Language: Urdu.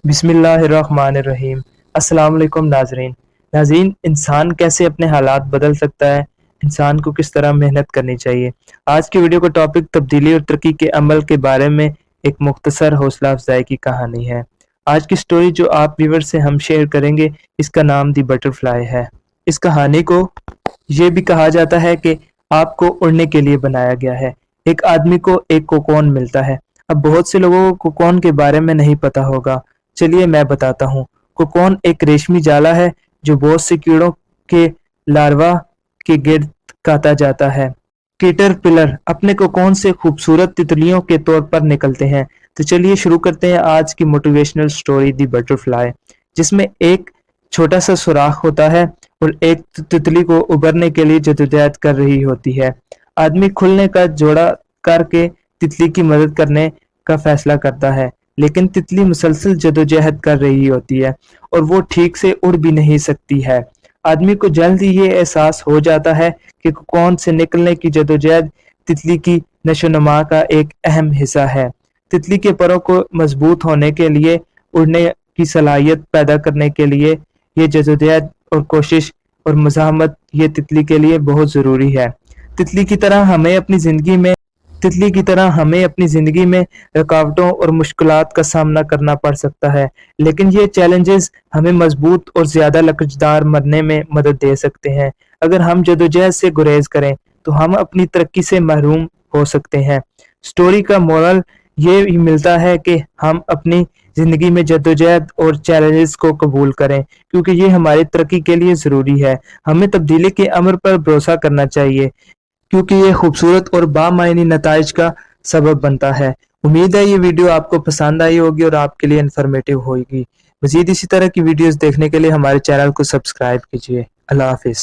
بسم اللہ الرحمن الرحیم۔ السلام علیکم ناظرین، انسان کیسے اپنے حالات بدل سکتا ہے، انسان کو کس طرح محنت کرنی چاہیے۔ آج کی ویڈیو کا ٹاپک تبدیلی اور ترقی کے عمل کے بارے میں ایک مختصر حوصلہ افزائی کی کہانی ہے۔ آج کی سٹوری جو آپ ویور سے ہم شیئر کریں گے، اس کا نام دی بٹرفلائی ہے۔ اس کہانی کو یہ بھی کہا جاتا ہے کہ آپ کو اڑنے کے لیے بنایا گیا ہے۔ ایک آدمی کو ایک کوکون ملتا ہے۔ اب بہت سے لوگوں کو کوکون کے بارے میں نہیں پتا ہوگا، چلیے میں بتاتا ہوں۔ کوکون ایک ریشمی جالا ہے جو بہت سے کیڑوں کے لاروا کے گرد کاتا جاتا ہے۔ کیٹر پلر اپنے کوکون سے خوبصورت تتلیوں کے طور پر نکلتے ہیں۔ تو چلیے شروع کرتے ہیں آج کی موٹیویشنل سٹوری دی بٹرفلائی، جس میں ایک چھوٹا سا سوراخ ہوتا ہے اور ایک تتلی کو ابھرنے کے لیے جدوجہد کر رہی ہوتی ہے۔ آدمی کھلنے کا جوڑا کر کے تتلی کی مدد کرنے کا فیصلہ کرتا ہے، لیکن تتلی مسلسل جدوجہد کر رہی ہوتی ہے اور وہ ٹھیک سے اڑ بھی نہیں سکتی ہے۔ آدمی کو جلد ہی یہ احساس ہو جاتا ہے کہ کوکون سے نکلنے کی جدوجہد تتلی کی نشو و نما کا ایک اہم حصہ ہے۔ تتلی کے پروں کو مضبوط ہونے کے لیے، اڑنے کی صلاحیت پیدا کرنے کے لیے، یہ جدوجہد اور کوشش اور مزاحمت یہ تتلی کے لیے بہت ضروری ہے۔ تتلی کی طرح ہمیں اپنی زندگی میں رکاوٹوں اور مشکلات کا سامنا کرنا پڑ سکتا ہے، لیکن یہ چیلنجز ہمیں مضبوط اور زیادہ لچکدار بننے میں مدد دے سکتے ہیں۔ اگر ہم جدوجہد سے گریز کریں تو ہم اپنی ترقی سے محروم ہو سکتے ہیں۔ سٹوری کا مورل یہ ملتا ہے کہ ہم اپنی زندگی میں جدوجہد اور چیلنجز کو قبول کریں، کیونکہ یہ ہماری ترقی کے لیے ضروری ہے۔ ہمیں تبدیلی کے امر پر بھروسہ کرنا چاہیے، کیونکہ یہ خوبصورت اور بامعنی نتائج کا سبب بنتا ہے۔ امید ہے یہ ویڈیو آپ کو پسند آئی ہوگی اور آپ کے لیے انفارمیٹیو ہوگی۔ مزید اسی طرح کی ویڈیوز دیکھنے کے لیے ہمارے چینل کو سبسکرائب کیجیے۔ اللہ حافظ۔